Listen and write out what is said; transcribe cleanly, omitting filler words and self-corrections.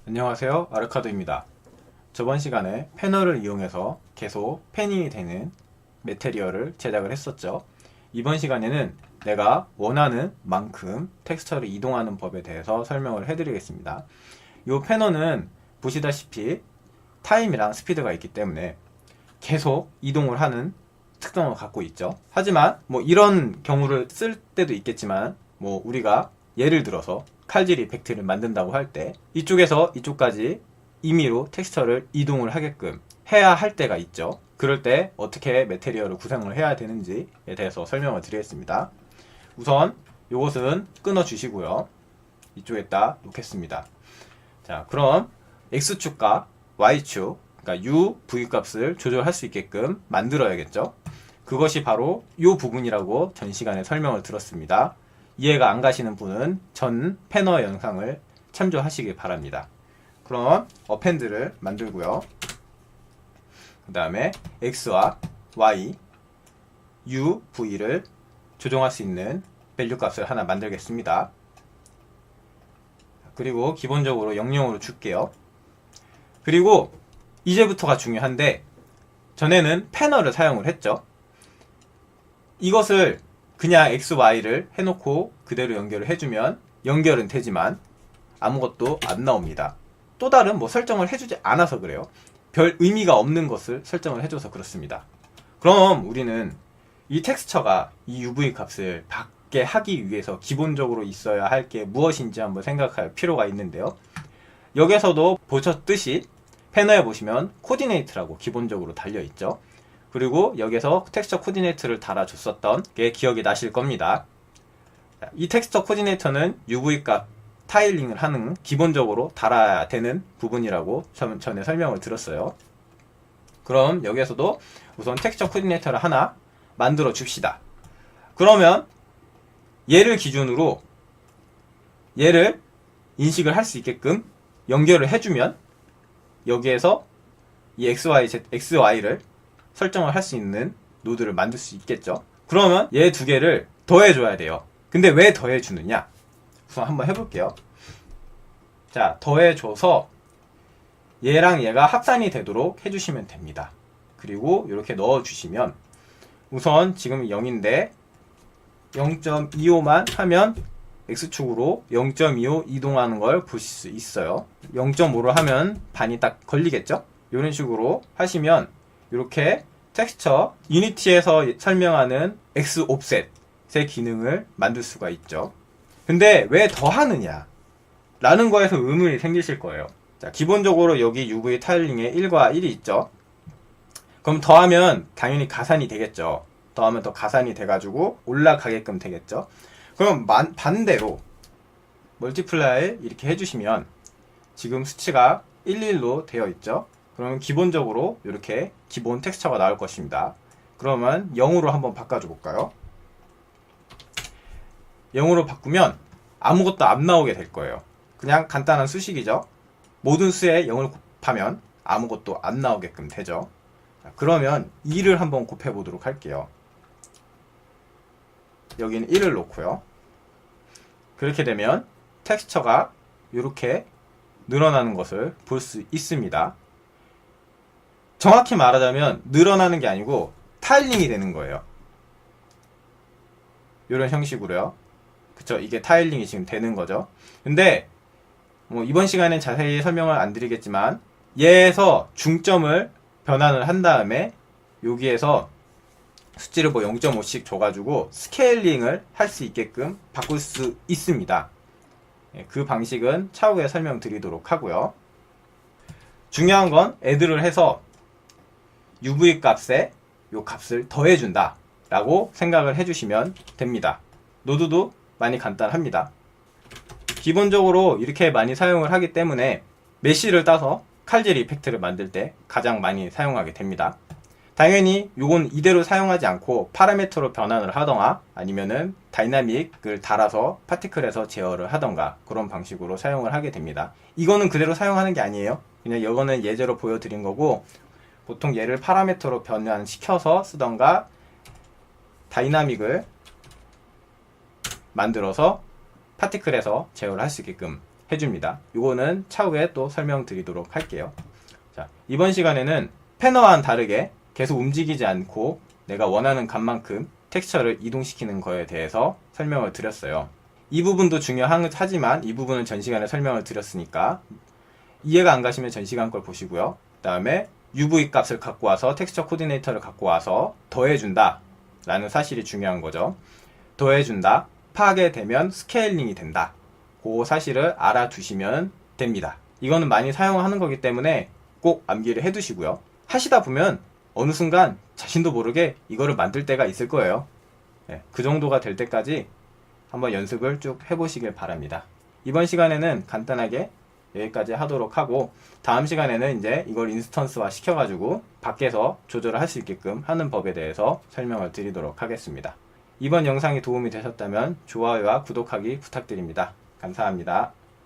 안녕하세요, 아르카드입니다. 저번 시간에 패널을 이용해서 계속 패닝이 되는 매테리얼을 제작을 했었죠. 이번 시간에는 내가 원하는 만큼 텍스처를 이동하는 법에 대해서 설명을 해드리겠습니다. 이 패널은 보시다시피 타임이랑 스피드가 있기 때문에 계속 이동을 하는 특성을 갖고 있죠. 하지만 이런 경우를 쓸 때도 있겠지만 우리가 예를 들어서 칼질 이펙트를 만든다고 할 때 이쪽에서 이쪽까지 임의로 텍스처를 이동을 하게끔 해야 할 때가 있죠. 그럴 때 어떻게 매테리얼을 구성을 해야 되는지에 대해서 설명을 드리겠습니다. 우선 이것은 끊어 주시고요. 이쪽에다 놓겠습니다. 자, 그럼 X축과 Y축, 그러니까 U, V 값을 조절할 수 있게끔 만들어야겠죠. 그것이 바로 이 부분이라고 전 시간에 설명을 들었습니다. 이해가 안 가시는 분은 전 패널 영상을 참조하시기 바랍니다. 그럼 어펜드를 만들고요. 그 다음에 X와 Y, U, V를 조정할 수 있는 밸류 값을 하나 만들겠습니다. 그리고 기본적으로 00으로 줄게요. 그리고 이제부터가 중요한데, 전에는 패널을 사용을 했죠. 이것을 그냥 X, Y를 해놓고 그대로 연결을 해주면 연결은 되지만 아무것도 안 나옵니다. 또 다른 설정을 해주지 않아서 그래요. 별 의미가 없는 것을 설정을 해줘서 그렇습니다. 그럼 우리는 이 텍스처가 이 UV 값을 받게 하기 위해서 기본적으로 있어야 할 게 무엇인지 한번 생각할 필요가 있는데요. 여기서도 보셨듯이 패널에 보시면 코디네이트라고 기본적으로 달려있죠. 그리고 여기서 텍스처 코디네이트를 달아줬었던 게 기억이 나실 겁니다. 이 텍스처 코디네이터는 UV 값 타일링을 하는 기본적으로 달아야 되는 부분이라고 전에 설명을 드렸어요. 그럼 여기에서도 우선 텍스처 코디네이터를 하나 만들어 줍시다. 그러면 얘를 기준으로 얘를 인식을 할 수 있게끔 연결을 해주면 여기에서 이 XY를 설정을 할 수 있는 노드를 만들 수 있겠죠. 그러면 얘 두 개를 더해줘야 돼요. 근데 왜 더해주느냐? 우선 한번 해볼게요. 자, 더해줘서 얘랑 얘가 합산이 되도록 해주시면 됩니다. 그리고 이렇게 넣어주시면 우선 지금 0인데 0.25만 하면 X축으로 0.25 이동하는 걸 보실 수 있어요. 0.5로 하면 반이 딱 걸리겠죠? 이런 식으로 하시면 이렇게 텍스처 유니티에서 설명하는 X 옵셋의 기능을 만들 수가 있죠. 근데 왜 더하느냐 라는 거에서 의문이 생기실 거예요. 자, 기본적으로 여기 UV 타일링에 1과 1이 있죠. 그럼 더하면 당연히 가산이 되겠죠. 더하면 더 가산이 돼가지고 올라가게끔 되겠죠. 그럼 반대로 멀티플라이 이렇게 해주시면 지금 수치가 11로 되어 있죠. 그러면 기본적으로 이렇게 기본 텍스처가 나올 것입니다. 그러면 0으로 한번 바꿔줘 볼까요? 0으로 바꾸면 아무것도 안 나오게 될 거예요. 그냥 간단한 수식이죠. 모든 수에 0을 곱하면 아무것도 안 나오게끔 되죠. 그러면 2를 한번 곱해 보도록 할게요. 여기는 1을 놓고요. 그렇게 되면 텍스처가 이렇게 늘어나는 것을 볼 수 있습니다. 정확히 말하자면 늘어나는 게 아니고 타일링이 되는 거예요. 이런 형식으로요. 그쵸? 이게 타일링이 지금 되는 거죠. 근데 이번 시간엔 자세히 설명을 안 드리겠지만 얘에서 중점을 변환을 한 다음에 여기에서 수치를 0.5씩 줘가지고 스케일링을 할 수 있게끔 바꿀 수 있습니다. 그 방식은 차후에 설명드리도록 하고요. 중요한 건 애드를 해서 UV 값에 이 값을 더해준다 라고 생각을 해주시면 됩니다. 노드도 많이 간단합니다. 기본적으로 이렇게 많이 사용을 하기 때문에 메쉬를 따서 칼질 이펙트를 만들 때 가장 많이 사용하게 됩니다. 당연히 이건 이대로 사용하지 않고 파라미터로 변환을 하던가 아니면은 다이나믹을 달아서 파티클에서 제어를 하던가 그런 방식으로 사용을 하게 됩니다. 이거는 그대로 사용하는 게 아니에요. 그냥 이거는 예제로 보여드린 거고, 보통 얘를 파라미터로 변환시켜서 쓰던가 다이나믹을 만들어서 파티클에서 제어를 할 수 있게끔 해줍니다. 이거는 차후에 또 설명드리도록 할게요. 자, 이번 시간에는 패너와는 다르게 계속 움직이지 않고 내가 원하는 값만큼 텍스처를 이동시키는 거에 대해서 설명을 드렸어요. 이 부분도 중요하지만 이 부분은 전 시간에 설명을 드렸으니까 이해가 안 가시면 전 시간 걸 보시고요. 그 다음에 UV 값을 갖고 와서 텍스처 코디네이터를 갖고 와서 더해준다 라는 사실이 중요한 거죠. 더해준다, 파괴되면 스케일링이 된다, 그 사실을 알아두시면 됩니다. 이거는 많이 사용하는 거기 때문에 꼭 암기를 해두시고요. 하시다 보면 어느 순간 자신도 모르게 이거를 만들 때가 있을 거예요. 네, 그 정도가 될 때까지 한번 연습을 쭉 해보시길 바랍니다. 이번 시간에는 간단하게 여기까지 하도록 하고, 다음 시간에는 이제 이걸 인스턴스화 시켜가지고 밖에서 조절을 할 수 있게끔 하는 법에 대해서 설명을 드리도록 하겠습니다. 이번 영상이 도움이 되셨다면 좋아요와 구독하기 부탁드립니다. 감사합니다.